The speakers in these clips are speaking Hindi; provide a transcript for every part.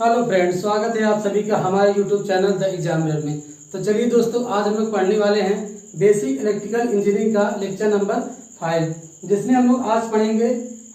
हेलो फ्रेंड्स, स्वागत है आप सभी का हमारे यूट्यूब चैनल द एग्जामिनर में। तो चलिए दोस्तों, आज हम लोग पढ़ने वाले हैं बेसिक इलेक्ट्रिकल इंजीनियरिंग का लेक्चर नंबर 5, जिसमें हम लोग आज पढ़ेंगे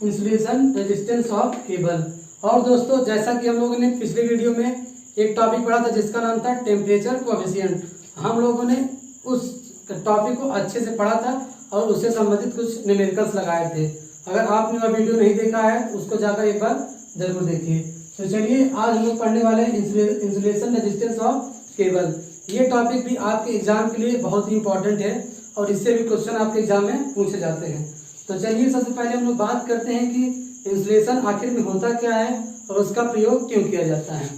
इंसुलेशन रेजिस्टेंस ऑफ केबल। और दोस्तों, जैसा कि हम लोगों ने पिछले वीडियो में एक टॉपिक पढ़ा था जिसका नाम था टेम्परेचर कोएफिशिएंट, हम लोगों ने उस टॉपिक को अच्छे से पढ़ा था और उससे संबंधित कुछ न्यूमेरिकल्स लगाए थे। अगर आपने वह वीडियो नहीं देखा है तो उसको जाकर एक बार जरूर देखिए। तो चलिए, आज हम लोग पढ़ने वाले हैं इंसुलेशन रेजिस्टेंस ऑफ केबल। ये टॉपिक भी आपके एग्जाम के लिए बहुत ही इंपॉर्टेंट है और इससे भी क्वेश्चन आपके एग्जाम में पूछे जाते हैं। तो चलिए, सबसे पहले हम लोग बात करते हैं कि इंसुलेशन आखिर में होता क्या है और उसका प्रयोग क्यों किया जाता है।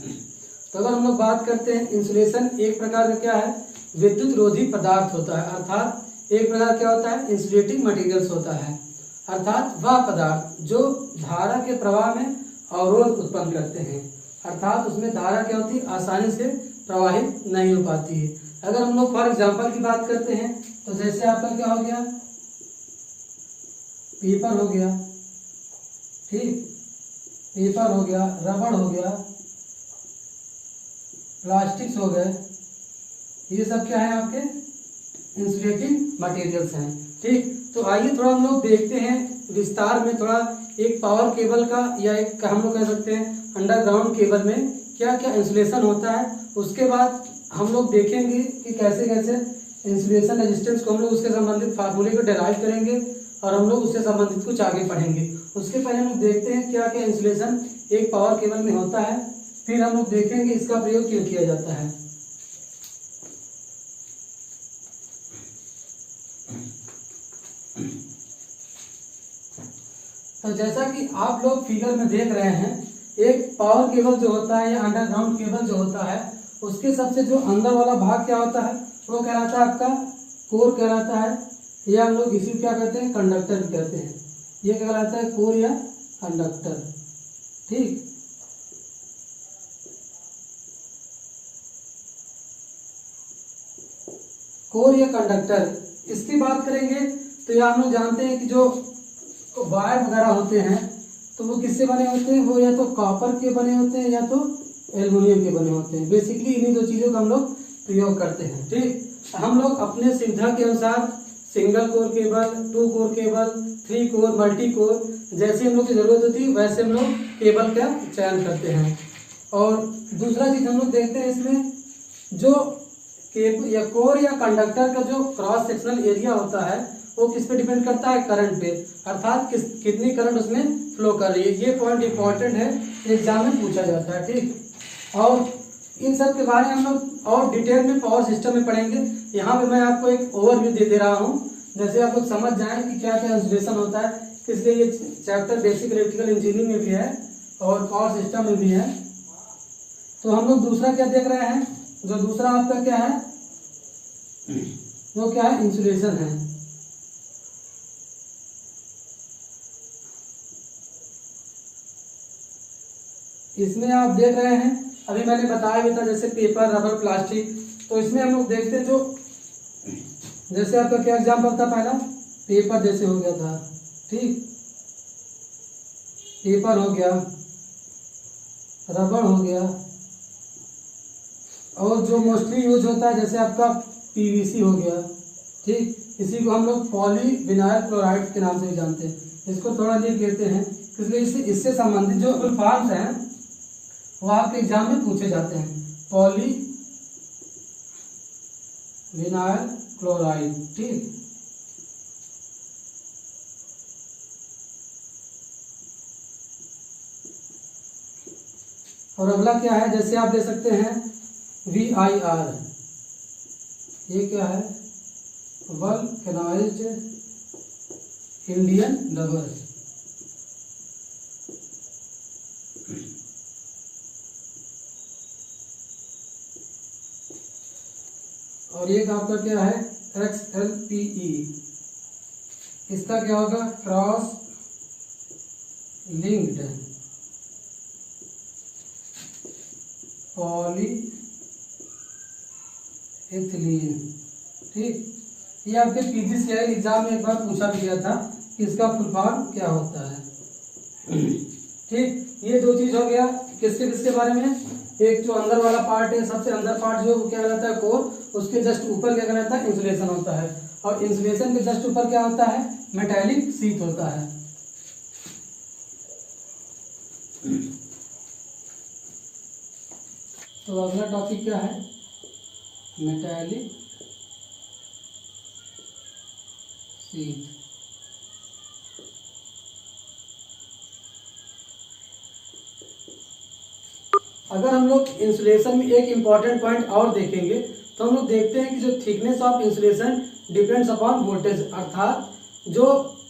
तो अगर हम लोग बात करते हैं, इंसुलेशन एक प्रकार का क्या है, विद्युत रोधी पदार्थ होता है। अर्थात एक प्रकार क्या होता है, इंसुलेटिंग मटेरियल्स होता है। अर्थात वह पदार्थ जो धारा के प्रवाह में अवरोध उत्पन्न करते हैं। अर्थात उसमें धारा क्या होती है, आसानी से प्रवाहित नहीं हो पाती है। अगर हम लोग फॉर एग्जांपल की बात करते हैं तो जैसे आपका क्या हो गया, पेपर हो गया, ठीक, पेपर हो गया, रबड़ हो गया, प्लास्टिक्स हो गए, ये सब क्या है आपके इंसुलेटिंग मटेरियल्स हैं। ठीक, तो आइए थोड़ा हम लोग देखते हैं विस्तार में थोड़ा एक पावर केबल का या एक हम लोग कह सकते हैं अंडरग्राउंड केबल में क्या क्या इंसुलेशन होता है। उसके बाद हम लोग देखेंगे कि कैसे कैसे इंसुलेशन रेजिस्टेंस को हम लोग उसके संबंधित फार्मूले को डेराइव करेंगे और हम लोग उससे संबंधित कुछ आगे पढ़ेंगे। उसके पहले हम लोग देखते हैं क्या क्या इंसुलेशन एक पावर केबल में होता है, फिर हम लोग देखेंगे इसका प्रयोग क्यों किया जाता है। तो जैसा कि आप लोग फिगर में देख रहे हैं, एक पावर केबल जो होता है या अंडरग्राउंड केबल जो होता है, उसके सबसे जो अंदर वाला भाग क्या होता है, वो कहलाता है आपका कोर कहलाता है, या हम लोग इसी क्या कहते हैं, कंडक्टर भी कहते हैं। ये कहलाता है कोर या कंडक्टर। ठीक, कोर या कंडक्टर, इसकी बात करेंगे तो यह हम लोग जानते हैं कि जो वायर वगैरह होते हैं तो वो किससे बने होते हैं, वो या तो कॉपर के बने होते हैं या तो एल्युमिनियम के बने होते हैं। बेसिकली इन्हीं दो चीज़ों का हम लोग प्रयोग करते हैं। ठीक, हम लोग अपने सुविधा के अनुसार single core cable, 2 core cable, 3 core, multi core, जैसे हम लोग की ज़रूरत होती है वैसे हम लोग केबल का चयन करते हैं। और दूसरा चीज़ हम लोग देखते हैं, इसमें जो केबल या कोर या कंडक्टर का जो क्रॉस सेक्शनल एरिया होता है वो किस पे डिपेंड करता है, करंट पे। अर्थात कितनी करंट उसमें फ्लो कर रही है। ये पॉइंट इंपॉर्टेंट है, एग्जाम में पूछा जाता है। ठीक, और इन सब के बारे में हम लोग और डिटेल में पावर सिस्टम में पढ़ेंगे। यहाँ पे मैं आपको एक ओवरव्यू दे रहा हूँ, जैसे आप लोग समझ जाएं कि क्या क्या इंसुलेशन होता है। इसलिए ये चैप्टर बेसिक इलेक्ट्रिकल इंजीनियरिंग में भी है और पावर सिस्टम में भी है। तो हम लोग दूसरा क्या देख रहे हैं, जो दूसरा आपका क्या है, वो क्या है, इंसुलेशन है। इसमें आप देख रहे हैं, अभी मैंने बताया भी था जैसे पेपर, रबर, प्लास्टिक। तो इसमें हम लोग देखते हैं जो जैसे आपका क्या एग्जाम्पल था, पहला पेपर जैसे हो गया था। ठीक, पेपर हो गया, रबर हो गया, और जो मोस्टली यूज होता है जैसे आपका पीवीसी हो गया। ठीक, इसी को हम लोग पॉली विनाइल क्लोराइड के नाम से भी जानते हैं। इसको थोड़ा लिख लेते हैं, इसलिए इससे संबंधित जो फुल फॉर्म्स हैं वो आपके एग्जाम में पूछे जाते हैं। Poly vinyl chloride. ठीक, और अगला क्या है, जैसे आप दे सकते हैं VIR, ये क्या है, वल्कनाइज्ड इंडियन रबर। और ये आपका क्या है, XLPE, इसका क्या होगा, क्रॉस लिंक्ड पॉली एथिलीन। ठीक, ये आपके PGCL एग्जाम में एक बार पूछा भी गया था कि इसका फुल फॉर्म क्या होता है। ठीक, ये दो चीज हो गया किसके किसके बारे में, एक जो अंदर वाला पार्ट है, सबसे अंदर पार्ट जो क्या कहलाता है कोर, उसके जस्ट ऊपर क्या कहलाता है इंसुलेशन होता है, और इंसुलेशन के जस्ट ऊपर क्या होता है मेटालिक शीट होता है। तो अगला टॉपिक क्या है, मेटालिक शीट। अगर हम लोग इंसुलेशन में एक इम्पॉर्टेंट पॉइंट और देखेंगे तो हम लोग देखते हैं कि जो thickness of insulation depends upon voltage, अर्थात जो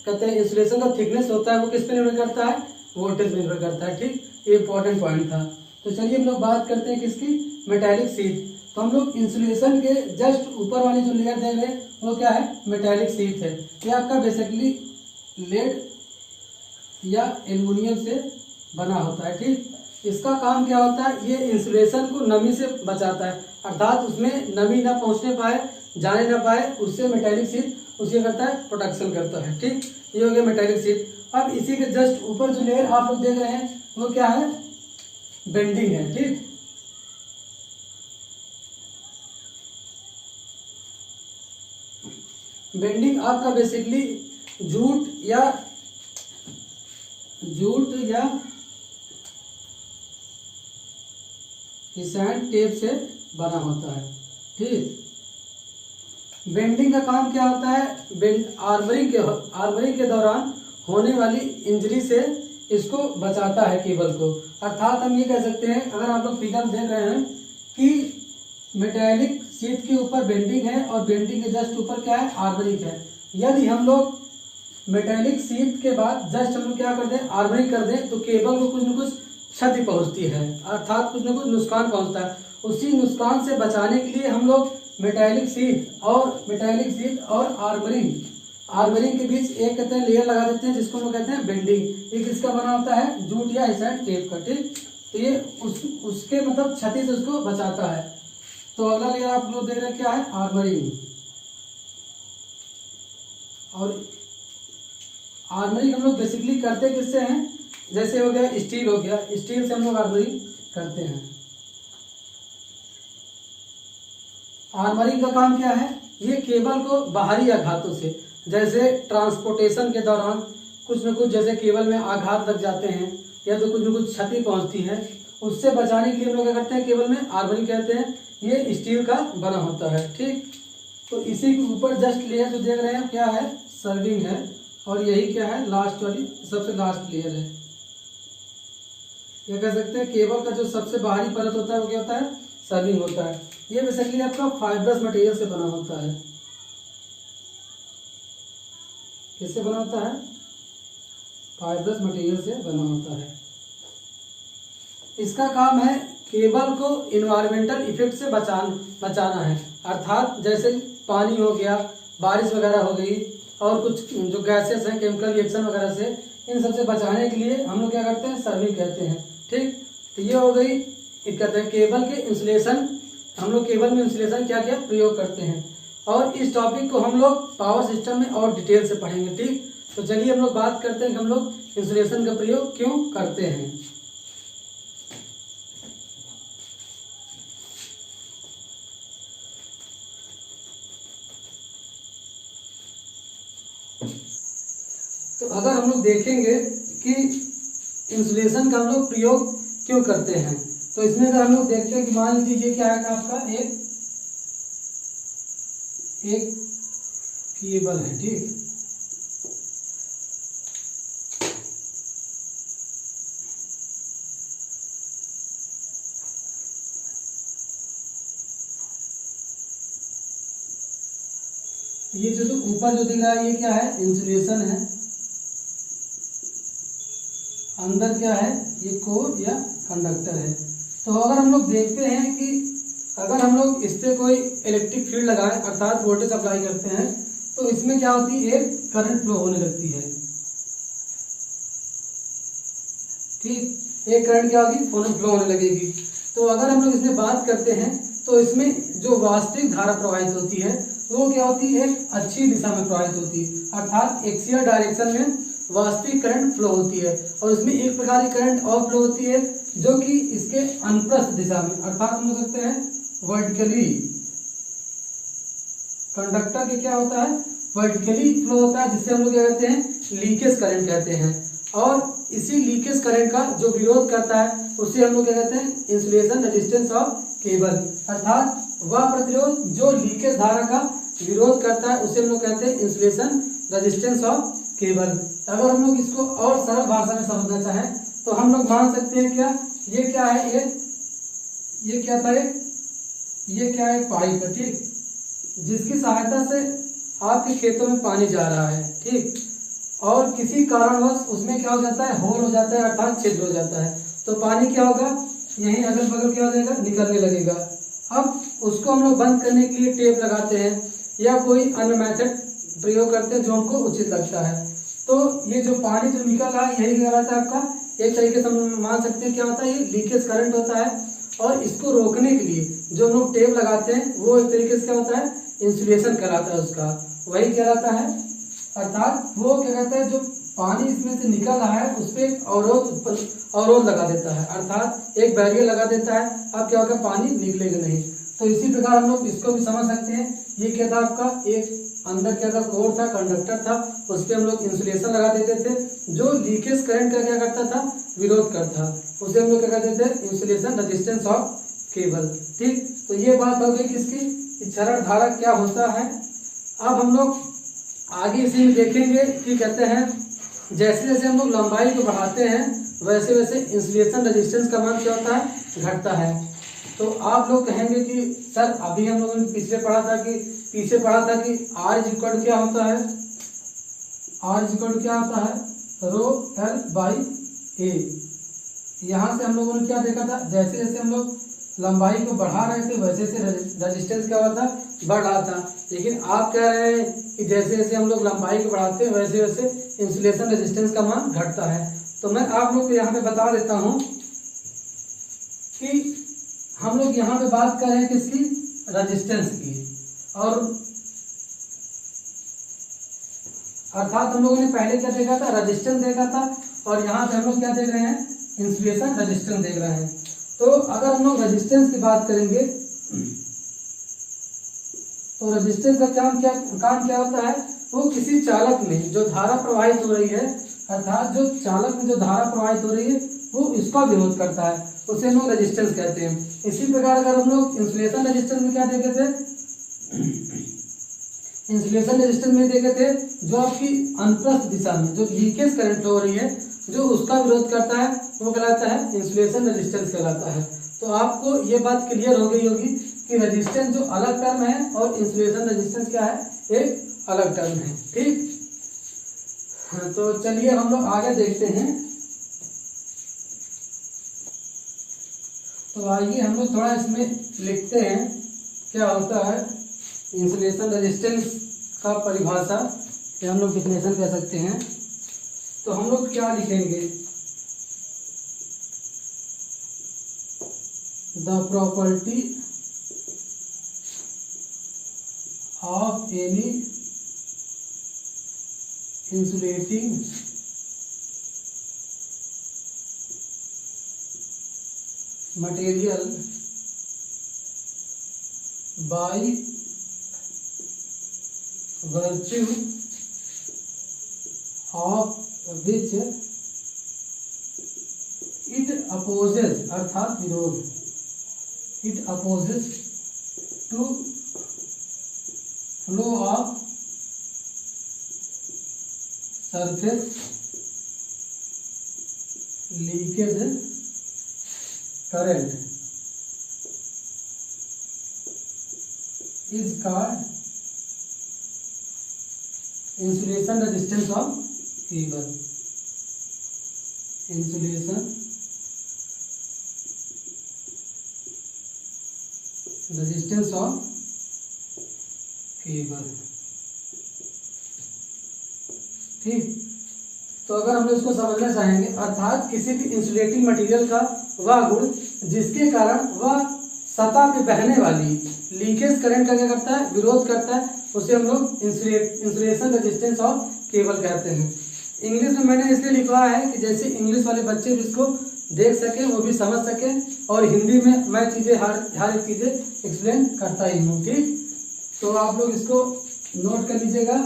कहते हैं इंसुलेशन का थिकनेस होता है वो किस पे निर्भर करता है, वोल्टेज पे निर्भर करता है। ठीक, ये इंपॉर्टेंट पॉइंट था। तो चलिए हम लोग बात करते हैं किसकी, मेटालिक शीट। तो हम लोग इंसुलेशन के जस्ट ऊपर वाली जो लेयर देख रहे हैं वो क्या है, मेटालिक शीट है। ये आपका बेसिकली लेड या एल्युमिनियम से बना होता है। ठीक, इसका काम क्या होता है, ये इंसुलेशन को नमी से बचाता है, अर्थात उसमें नमी ना पहुंचने पाए, जाने ना पाए, उससे मेटालिक शीट उसे करता है प्रोटेक्शन करता है। ठीक, ये हो गया मेटालिक शीट। अब इसी के जस्ट ऊपर जो लेयर आप लोग देख रहे हैं वो क्या है, बेंडिंग है। ठीक, बेंडिंग आपका बेसिकली जूट या सैंड टेप से बना होता है। ठीक, बेंडिंग का काम क्या होता है, आर्मरिंग के दौरान होने वाली इंजरी से इसको बचाता है केबल को। अर्थात हम ये कह सकते हैं, अगर आप लोग फिगर देख रहे हैं कि मेटालिक शीट के ऊपर बेंडिंग है और बेंडिंग के जस्ट ऊपर क्या है, आर्मरिंग है। यदि हम लोग मेटालिक शीट के बाद जस्ट हम लोग क्या कर दें, आर्मरिंग कर दें, तो केबल को कुछ न कुछ क्षति पहुंचती है, अर्थात कुछ न कुछ नुकसान पहुंचता है। उसी नुकसान से बचाने के लिए हम लोग मेटालिक शीट और आर्मरिंग के बीच एक कहते हैं लेयर लगा देते हैं, जिसको हम लोग कहते हैं बेंडिंग। ये किसका बना होता है, जूट या सैंड टेप का। ठीक, तो ये उसके मतलब क्षति से उसको बचाता है। तो अगला लेयर आप लोग देख रहे हैं क्या है, आर्मरिंग। और आर्मरिंग हम लोग बेसिकली करते किससे हैं, जैसे हो गया स्टील, हो गया स्टील से हम लोग आर्मरिंग करते हैं। आर्मरिंग का काम क्या है, ये केबल को बाहरी आघातों से, जैसे ट्रांसपोर्टेशन के दौरान कुछ न कुछ जैसे केबल में आघात लग जाते हैं या तो कुछ न कुछ क्षति पहुंचती है, उससे बचाने के लिए हम लोग क्या करते हैं, केबल में आर्मरिंग कहते हैं। ये स्टील का बना होता है। ठीक, तो इसी के ऊपर जस्ट लेयर जो देख रहे हैं क्या है, सर्विंग है, और यही क्या है, लास्ट वाली सबसे लास्ट लेयर है। ये कह सकते हैं केबल का जो सबसे बाहरी परत होता है वो क्या होता है, सर्विंग होता है। ये बेसिकली आपका फाइब्रस मटेरियल से बना होता है। किससे बना होता है, फाइब्रस मटेरियल से बना होता है। इसका काम है केबल को इन्वायरमेंटल इफेक्ट से बचाना है, अर्थात जैसे पानी हो गया, बारिश वगैरह हो गई, और कुछ जो गैसेस हैं केमिकल रिएक्शन वगैरह से, इन सबसे बचाने के लिए हम लोग क्या करते हैं, सर्विंग कहते हैं। ठीक, तो ये हो गई कहते हैं केबल के इंसुलेशन। हम लोग केबल में इंसुलेशन क्या क्या प्रयोग करते हैं, और इस टॉपिक को हम लोग पावर सिस्टम में और डिटेल से पढ़ेंगे। ठीक, तो चलिए हम लोग बात करते हैं कि हम लोग इंसुलेशन का प्रयोग क्यों करते हैं। तो अगर हम लोग देखेंगे कि इंसुलेशन का हम लोग प्रयोग क्यों करते हैं, तो इसमें अगर हम लोग देखते हैं कि मान लीजिए ये क्या है आपका एक केबल है। ठीक, ये जो ऊपर जो दिख रहा है ये क्या है, इंसुलेशन है, अंदर क्या है, ये कोर या कंडक्टर है। तो अगर हम लोग देखते हैं कि अगर हम लोग इस पे कोई इलेक्ट्रिक फील्ड लगाएं, अर्थात वोल्टेज अप्लाई करते हैं, तो इसमें क्या होती है, एक करंट फ्लो होने लगती है। ठीक, एक करंट क्या होगी, फ्लो होने लगेगी। तो अगर हम लोग इसमें बात करते हैं तो इसमें जो वास्तविक धारा प्रवाहित होती है वो क्या होती है, अच्छी दिशा में प्रवाहित होती है, अर्थात एक्सियल डायरेक्शन में वास्तविक करंट फ्लो होती है, और इसमें एक प्रकार की करंट और फ्लो होती है जो कि इसके अनुप्रस्थ दिशा में, अर्थात हम बोल सकते हैं वर्टिकली। कंडक्टर के क्या होता है, वर्टिकली फ्लो होता है, जिससे हम लोग क्या कहते हैं, लीकेज करंट कहते हैं। और इसी लीकेज करंट का जो विरोध करता है उसे हम लोग क्या कहते हैं, इंसुलेशन रेजिस्टेंस ऑफ केबल, अर्थात वह प्रतिरोध जो लीकेज धारा का विरोध करता है उसे हम लोग कहते हैं इंसुलेशन रेजिस्टेंस ऑफ केबल। अगर हम लोग इसको और सरल भाषा में समझना चाहें तो हम लोग मान सकते हैं क्या, ये क्या है, ये क्या था, ये क्या है, पाइप है, ठीक, जिसकी सहायता से आपके खेतों में पानी जा रहा है, ठीक, और किसी कारणवश उसमें क्या हो जाता है, होल हो जाता है, अर्थात छिद्र हो जाता है, तो पानी क्या होगा, यहीं अगल बगल क्या हो जाएगा, निकलने लगेगा। अब उसको हम लोग बंद करने के लिए टेप लगाते हैं या कोई अन्य मेथड प्रयोग करते हैं जो हमको उचित लगता है। तो ये जो पानी जो निकल रहा है यही कहलाता है आपका, एक तरीके से हम मान सकते हैं क्या होता है, ये लीकेज करंट होता है। और इसको रोकने के लिए जो हम लोग टेप लगाते हैं वो एक तरीके से क्या होता है, इंसुलेशन कहलाता है, उसका वही कहलाता है। अर्थात वो क्या कहता है, जो पानी इसमें से निकल रहा है उस पर अवरोध लगा देता है, अर्थात एक बैरियर लगा देता है। अब क्या होगा, पानी निकलेगा नहीं। तो इसी प्रकार हम लोग इसको भी समझ सकते हैं। ये क्या था आपका, एक अंदर क्या था, कोर था, कंडक्टर था, उस पर हम लोग इंसुलेशन लगा देते थे जो लीकेज करंट का क्या करता था, विरोध करता, उसे हम लोग क्या कहते थे, इंसुलेशन रेजिस्टेंस ऑफ केबल, ठीक। तो ये बात हो गई किसकी, क्षरण धारा क्या होता है। अब हम लोग आगे इसी में देखेंगे कि कहते हैं जैसे जैसे हम लोग लंबाई को बढ़ाते हैं वैसे वैसे इंसुलेशन रेजिस्टेंस का मान क्या होता है, घटता है। तो आप लोग कहेंगे कि सर अभी हम लोगों ने पीछे पढ़ा था कि R इज इक्वल क्या होता है, R इज इक्वल क्या होता है, रो एल बाई ए। यहाँ से हम लोगों ने क्या देखा था, जैसे जैसे हम लोग लंबाई को बढ़ा रहे थे वैसे वैसे रेजिस्टेंस क्या होता है, बढ़ रहा था। लेकिन आप कह रहे हैं कि जैसे जैसे हम लोग लंबाई को बढ़ाते हैं वैसे वैसे इंसुलेशन रेजिस्टेंस का मान घटता है। तो मैं आप लोग को यहाँ पे बता देता हूँ कि हम लोग यहाँ पे बात कर रहे हैं किसकी, रेजिस्टेंस की, और अर्थात हम लोगों ने पहले क्या देखा था, रेजिस्टेंस देखा था, और यहाँ पे हम लोग क्या देख रहे हैं, इंसुलेशन रेजिस्टेंस देख रहे हैं। तो अगर हम लोग रेजिस्टेंस की बात करेंगे तो रेजिस्टेंस का काम क्या होता है, वो किसी चालक में जो धारा प्रवाहित हो रही है, अर्थात जो चालक में जो धारा प्रवाहित हो रही है वो इसका विरोध करता है, उसे हम लोग रेजिस्टेंस कहते हैं। इसी प्रकार अगर हम लोग इंसुलेशन रेजिस्टेंस में क्या देखे थे, इंसुलेशन रेजिस्टेंस में देखे थे जो आपकी अनुप्रस्थ दिशा में जो लीकेज करंट हो रही है जो उसका विरोध करता है वो कहलाता है इंसुलेशन रेजिस्टेंस कहलाता है। तो आपको ये बात क्लियर हो गई होगी कि रेजिस्टेंस जो अलग टर्म है और इंसुलेशन रेजिस्टेंस क्या है, एक अलग टर्म है, ठीक। हाँ, तो चलिए हम लोग आगे देखते हैं। तो आइए हम लोग थोड़ा इसमें लिखते हैं क्या होता है इंसुलेशन रेजिस्टेंस का परिभाषा, या हम लोग डिफिनेशन कह सकते हैं। तो हम लोग क्या लिखेंगे, the property of any insulating material by virtue of which it opposes, अर्थात विरोध, it opposes to flow of surface leakage current is called insulation resistance of cable, insulation resistance of cable, ठीक। तो अगर हम इसको समझना चाहेंगे, अर्थात किसी भी इंसुलेटिंग मटेरियल का वह गुण जिसके कारण वह सतह पे बहने वाली लीकेज करंट का क्या करता है, विरोध करता है, उसे हम लोग इंसुलेशन रेजिस्टेंस ऑफ केबल कहते हैं। इंग्लिश में मैंने इसलिए लिखवाया है कि जैसे इंग्लिश वाले बच्चे भी इसको देख सके, वो भी समझ सके, और हिंदी में मैं चीज़ें हर एक चीज़ें एक्सप्लेन करता ही हूँ। ठीक, तो आप लोग इसको नोट कर लीजिएगा।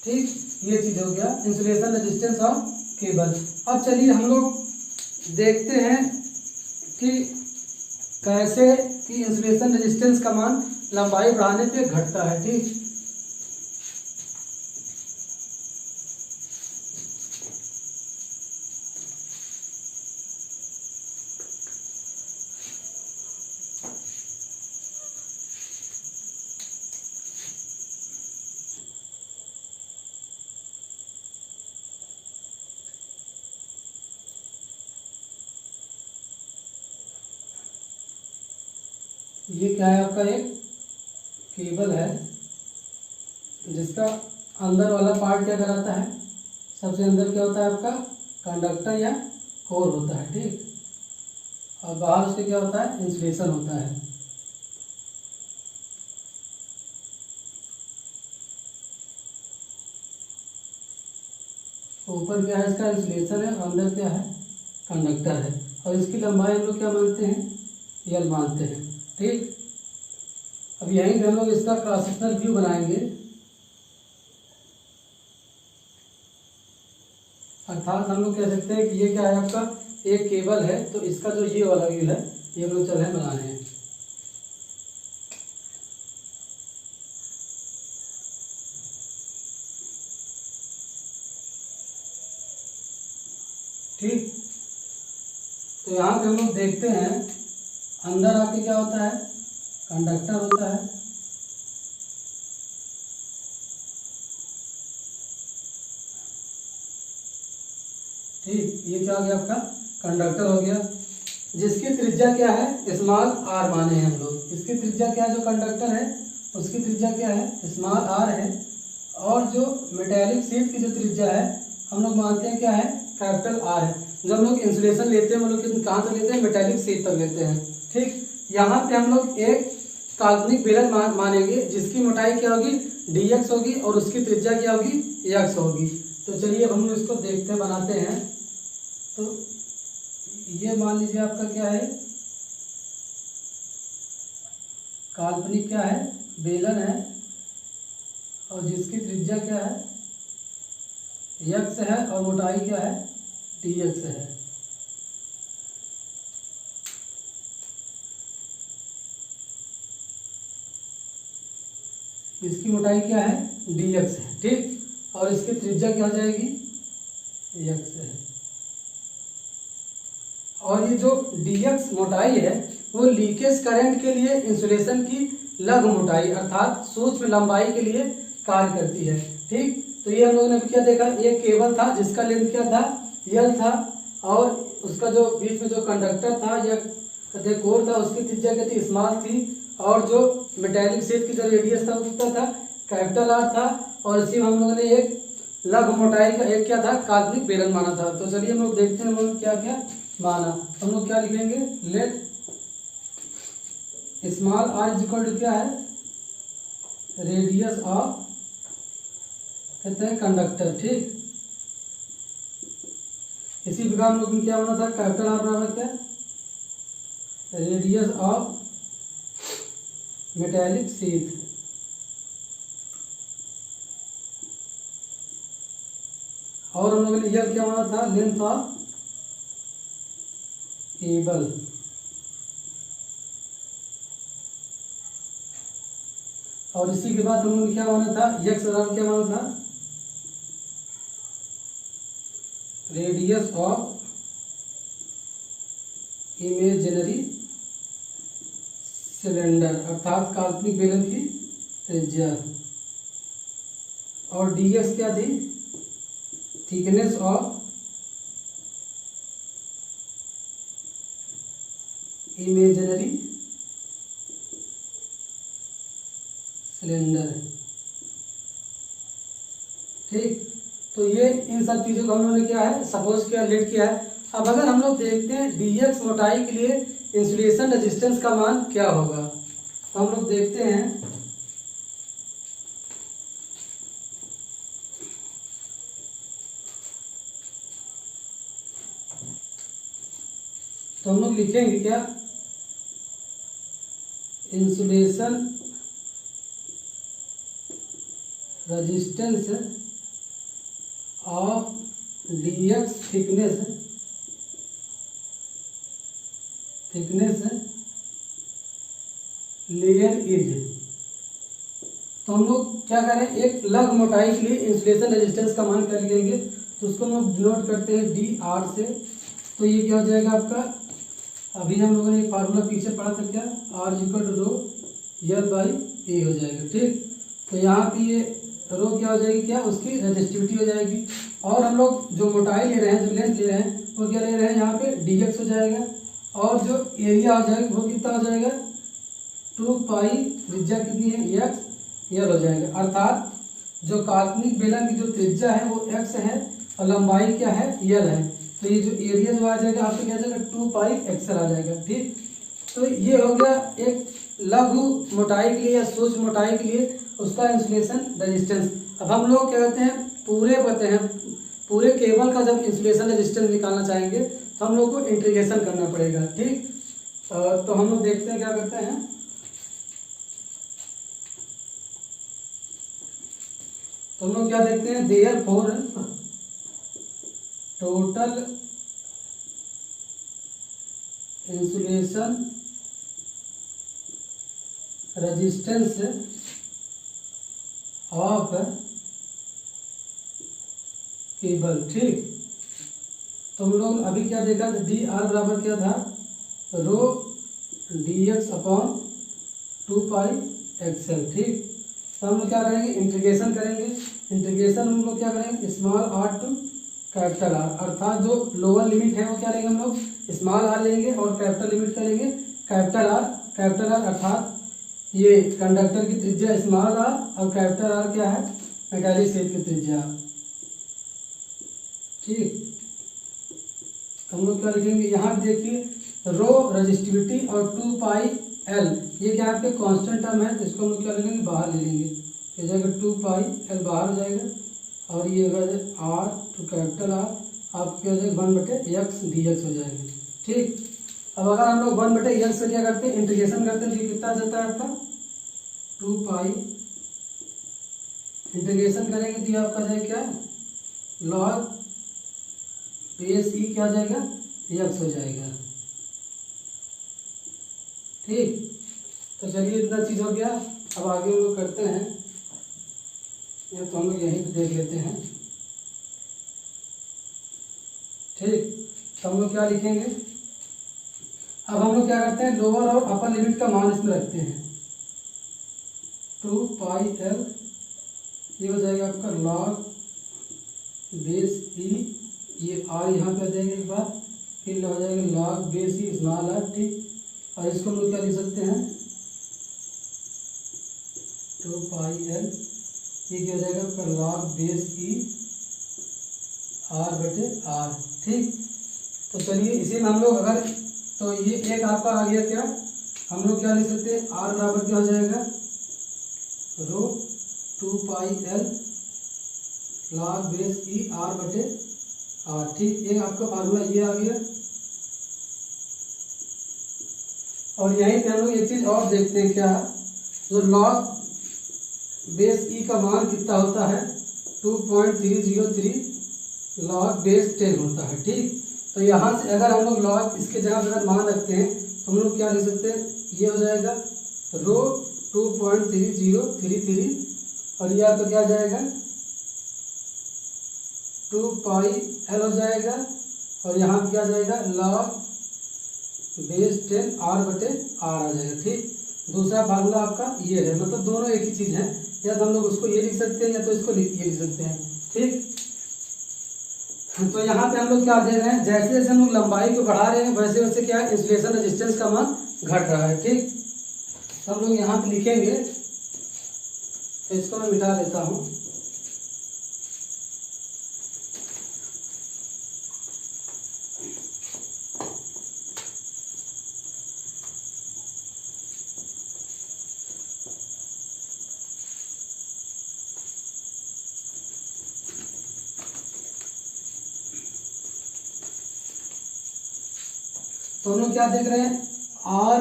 ठीक, ये चीज़ हो गया इंसुलेशन रेजिस्टेंस ऑफ केबल। अब चलिए हम लोग देखते हैं कि कैसे कि इंसुलेशन रेजिस्टेंस का मान लंबाई बढ़ाने पे घटता है। ठीक, ये क्या है आपका एक केबल है जिसका अंदर वाला पार्ट क्या कहलाता है, सबसे अंदर क्या होता है आपका कंडक्टर या कोर होता है। ठीक, और बाहर उसके क्या होता है इंसुलेशन होता है। ऊपर क्या है इसका इंसुलेशन है और अंदर क्या है कंडक्टर है, और इसकी लंबाई हम लोग क्या मानते हैं यल मानते हैं। ठीक, अब यहीं पे हम लोग इसका क्रॉस सेक्शनल व्यू बनाएंगे, अर्थात हम लोग कह सकते हैं कि ये क्या है आपका एक केबल है, तो इसका जो ये वाला व्यू है ये हम लोग चल रहे बनाने हैं। ठीक, तो यहाँ पे हम लोग देखते हैं अंदर आपके क्या होता है कंडक्टर होता है, ठीक, ये क्या हो गया आपका कंडक्टर हो गया, जिसकी त्रिज्या क्या है स्मॉल आर माने हैं हम लोग। इसकी त्रिज्या क्या है, जो कंडक्टर है उसकी त्रिज्या क्या है स्मॉल आर है, और जो मेटेलिक शीट की जो त्रिज्या है हम लोग मानते हैं क्या है कैपिटल आर है। जब हम लोग इंसुलेशन लेते हैं हम लोग कहाँ तक लेते हैं मेटेलिक शीट तक लेते हैं। ठीक, यहाँ पे हम लोग एक काल्पनिक बेलन मानेंगे जिसकी मोटाई क्या होगी dx होगी और उसकी त्रिज्या क्या होगी x होगी। तो चलिए हम लोग इसको देखते हैं बनाते हैं। तो ये मान लीजिए आपका क्या है काल्पनिक क्या है बेलन है, और जिसकी त्रिज्या क्या है x है और मोटाई क्या है dx है। इसकी मोटाई क्या है dx है। ठीक, और इसकी त्रिज्या क्या हो जाएगी x है, और ये जो dx मोटाई है वो लीकेज करंट के लिए इंसुलेशन की लघु मोटाई अर्थात सूक्ष्म लंबाई के लिए कार्य करती है। ठीक, तो ये हम लोगों ने क्या देखा, एक केबल था जिसका लेंथ क्या था यल था, और उसका जो बीच में जो कंडक्टर था या कोर था उसकी त्रिज्या क्या थी स्मॉल थी, और जो मेटेलिक शीट की जो रेडियस था उसका था कैपिटल आर था, और इसी में हम लोगों ने एक लघु मोटाई का एक क्या था काल्पनिक बेलन माना था। तो चलिए हम लोग देखते हैं हम लोग क्या क्या माना। हम लोग क्या लिखेंगे let small r is equal to क्या है रेडियस ऑफ कहते हैं कंडक्टर। ठीक, इसी प्रकार हम लोग क्या होना था कैपिटल आर बराबर क्या रेडियस ऑफ मेटेलिक शीट, और हम लोगों ने यह क्या होना था लेंथ ऑफ केबल, और इसी के बाद हम लोगों ने क्या होना था x बराबर क्या होना था रेडियस ऑफ इमेजिनरी सिलेंडर अर्थात काल्पनिक बेलन की त्रिज्या, और dx क्या थी थिकनेस ऑफ इमेजिनरी सिलेंडर। ठीक, तो ये इन सब चीजों को हम लोगों ने क्या है सपोज किया लेट किया है। अब अगर हम लोग देखते हैं dx मोटाई के लिए इंसुलेशन रेजिस्टेंस का मान क्या होगा, तो हम लोग देखते हैं तो हम लोग लिखेंगे क्या, insulation resistance of dx thickness layer is. तो हम लोग क्या करें, एक लघु मोटाई के लिए इंसुलेशन रेजिस्टेंस का मान कर लेंगे, तो उसको हम लोग डिनोट करते हैं डी आर से। तो ये क्या हो जाएगा आपका, अभी हम लोगों ने एक फार्मूला पीछे पढ़ा था क्या, R equal to rho L by A हो जाएगा। ठीक, तो यहाँ पे ये रो क्या हो जाएगी, क्या उसकी रेजिस्टिविटी हो जाएगी। और हम लोग जो मोटाई ले रहे हैं, जो लेंथ ले रहे हैं, वो क्या ले रहे हैं, यहाँ पे dx हो जाएगा। और जो एरिया हो जाएगा वो कितना हो जाएगा, 2 पाई, त्रिज्या कितनी है x यल हो जाएगा। अर्थात जो काल्पनिक बेलन की जो त्रिज्या है वो x है और लंबाई क्या है, यल है। तो ये जो एरिया जो आ जाएगा आपको क्या आ जाएगा, 2 पाई एक्सएल आ जाएगा। ठीक, तो ये हो गया एक लघु मोटाई के लिए या सूक्ष्म मोटाई के लिए उसका इंसुलेशन रेजिस्टेंस। अब हम लोग क्या कहते हैं, पूरे केबल का जब इंसुलेशन रेजिस्टेंस निकालना चाहेंगे तो हम लोग को इंटीग्रेशन करना पड़ेगा। ठीक, तो हम लोग देखते हैं क्या करते हैं। तो हम लोग क्या देखते हैं, therefore total insulation resistance of cable. ठीक, तो हम लोग अभी क्या देखा, डी आर बराबर क्या था, रो डी एक्स अपॉन 2 पाई एक्सएल। ठीक, तो हम लोग क्या करेंगे, इंटीग्रेशन करेंगे। इंटीग्रेशन हम लोग क्या करेंगे, small r to capital R, अर्थात जो लोअर लिमिट है वो क्या लेंगे हम लोग, स्मॉल आर लेंगे, और कैपिटल लिमिट क्या लेंगे, कैपिटल आर। कैपिटल आर अर्थात ये कंडक्टर की त्रिज्या स्मॉल आर, और कैपिटल आर क्या है, मेटालिक शीट की त्रिज्या। ठीक, तो हम लोग क्या लिखेंगे, यहाँ पे देखिए रो रेजिस्टिविटी और 2 पाई एल, ये क्या आपके कांस्टेंट टर्म है, तो इसको हम लोग क्या लिखेंगे, बाहर ले लेंगे। ये जाएगा 2 पाई एल बाहर हो जाएगा, और ये होगा आर टू कैपिटल आर, आपको क्या हो जाएगा 1/x dx हो जाएगा। ठीक, अब अगर हम लोग 1/x से क्या करते हैं, इंटीग्रेशन करते हैं, तो ये कितना जाता है आपका 2 पाई, इंटीग्रेशन करेंगे तो ये आपका जाएगा क्या, लॉग बेस ई क्या जाएगा, x हो जाएगा। ठीक, तो चलिए इतना चीज हो गया। अब आगे हम लोग करते हैं, या तो हम लोग यहीं पे देख लेते हैं। ठीक, तो हम लोग क्या लिखेंगे, अब हम लोग क्या करते हैं, लोअर और अपर लिमिट का मान इसमें रखते हैं। 2 पाई एल, ये हो जाएगा आपका लॉग बेस ई, ये आर यहाँ पे आ जाएगा एक बार, फिर हो जाएगा log base e small r. ठीक, और इसको हम लोग क्या लिख सकते हैं, 2 पाई एल, ये क्या हो जाएगा आपका लॉग बेस ई r/r। ठीक, तो चलिए इसी में हम लोग अगर, तो ये एक आपका आ गया क्या, हम लोग क्या लिख सकते हैं, r बराबर क्या हो जाएगा, रो 2 पाई एल लॉग बेस ई r/r। ठीक, ये आपका फार्मूला ये आ गया। और यहीं पे हम लोग एक चीज और देखते हैं, क्या जो लॉग बेस ई का मान कितना होता है, 2.303 लॉग बेस 10 होता है। ठीक, तो यहाँ से अगर हम लोग लॉग इसके जगह अगर मान रखते हैं तो हम लोग क्या लिख सकते हैं, ये हो जाएगा रो 2.3033, और ये आपका क्या आ जाएगा 2 पाई एल हो जाएगा, और यहाँ पे क्या आ जाएगा लॉग बेस 10 r/r आ जाएगा। ठीक, दूसरा फार्मूला आपका ये है, मतलब दोनों एक ही चीज है, या तो हम लोग उसको ये लिख सकते हैं या तो इसको ये लिख सकते हैं। ठीक, तो यहाँ पे हम लोग क्या दे रहे हैं, जैसे जैसे हम लोग लंबाई को बढ़ा रहे हैं वैसे वैसे क्या इंसुलेशन रेजिस्टेंस का मान घट रहा है। ठीक, तो हम लोग यहाँ पे लिखेंगे, तो इसको मैं मिटा देता हूँ। तो हम लोग क्या देख रहे हैं, R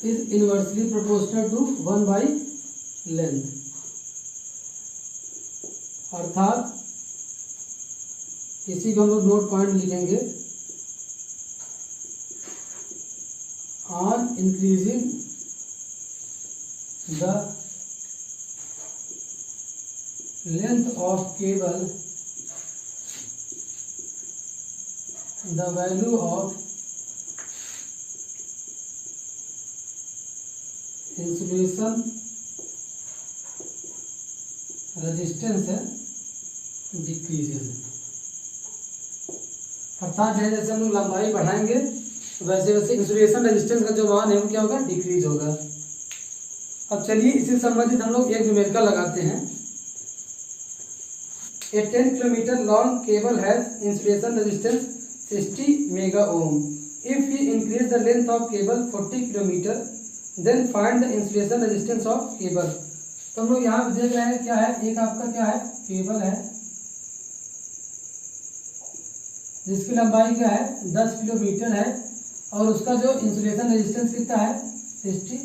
is inversely proportional to 1 by length, अर्थात इसी को हम लोग नोट पॉइंट लिखेंगे, on increasing the length of cable the value of insulation resistance decreases। अर्थात जैसे हम लोग लंबाई बढ़ाएंगे वैसे वैसे इंसुलेशन रेजिस्टेंस का जो मान है वो क्या होगा, डिक्रीज होगा। अब चलिए इसी संबंधित हम लोग एक न्यूमेरिकल लगाते हैं। A 10 kilometre long cable has insulation resistance 60 mega ohm. If we increase the length of cable 40 kilometre, then find the insulation resistance of cable। तो हम लोग यहाँ पे देख रहे हैं क्या है, एक आपका क्या है, केबल है जिसकी लंबाई क्या है 10 किलोमीटर है और उसका जो इंसुलेशन रेजिस्टेंस कितना है 60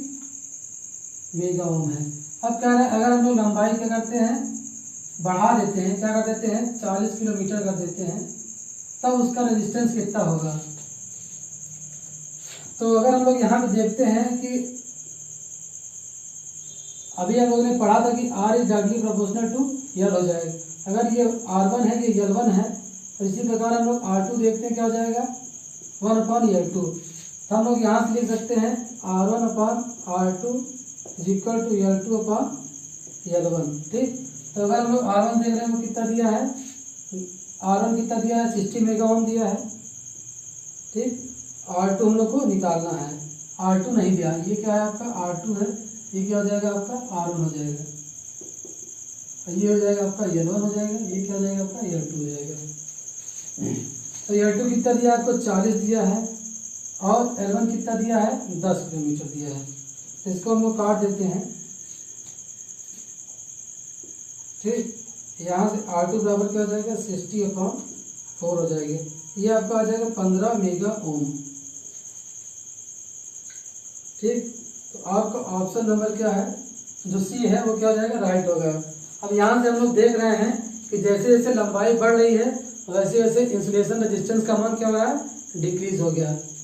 मेगा ओम है। अब क्या है, अगर हम लोग लंबाई क्या करते हैं, बढ़ा देते हैं, क्या कर देते हैं 40 किलोमीटर कर देते हैं, तब उसका रेजिस्टेंस कितना होगा। तो अगर हम लोग यहाँ पे देखते हैं कि अभी हम लोगों ने पढ़ा था कि R is directly proportional to L हो जाएगा। अगर ये R1 है, ये L1 है, तो इसी प्रकार हम लोग R2 देखते हैं क्या हो जाएगा 1/L2। तो हम लोग यहाँ से लिख सकते हैं R1/R2 is equal to L2/L1। ठीक, तो अगर हम लोग R1 देख रहे हैं वो कितना दिया है, R1 कितना दिया है 60 मेगा ओम दिया है। ठीक, R2 हम लोग को निकालना है, R2 नहीं दिया, ये क्या है आपका R2 है, ये क्या हो जाएगा आपका R1 हो जाएगा, ये हो जाएगा आपका L1 हो जाएगा, ये क्या हो जाएगा आपका L2 हो जाएगा। तो L2 कितना दिया आपको 40 दिया है और L1 कितना दिया है 10 किलोमीटर दिया है। तो इसको हम लोग काट देते हैं। ठीक, यहाँ से R2 बराबर क्या हो जाएगा 60/4 हो जाएगा, ये आपका आ जाएगा 15 मेगा ओम। ठीक, तो आपका ऑप्शन नंबर क्या है, जो सी है वो क्या हो जाएगा, राइट होगा। अब यहाँ से हम लोग देख रहे हैं कि जैसे जैसे लंबाई बढ़ रही है वैसे वैसे इंसुलेशन रेजिस्टेंस का मान क्या हो रहा है, डिक्रीज हो गया है।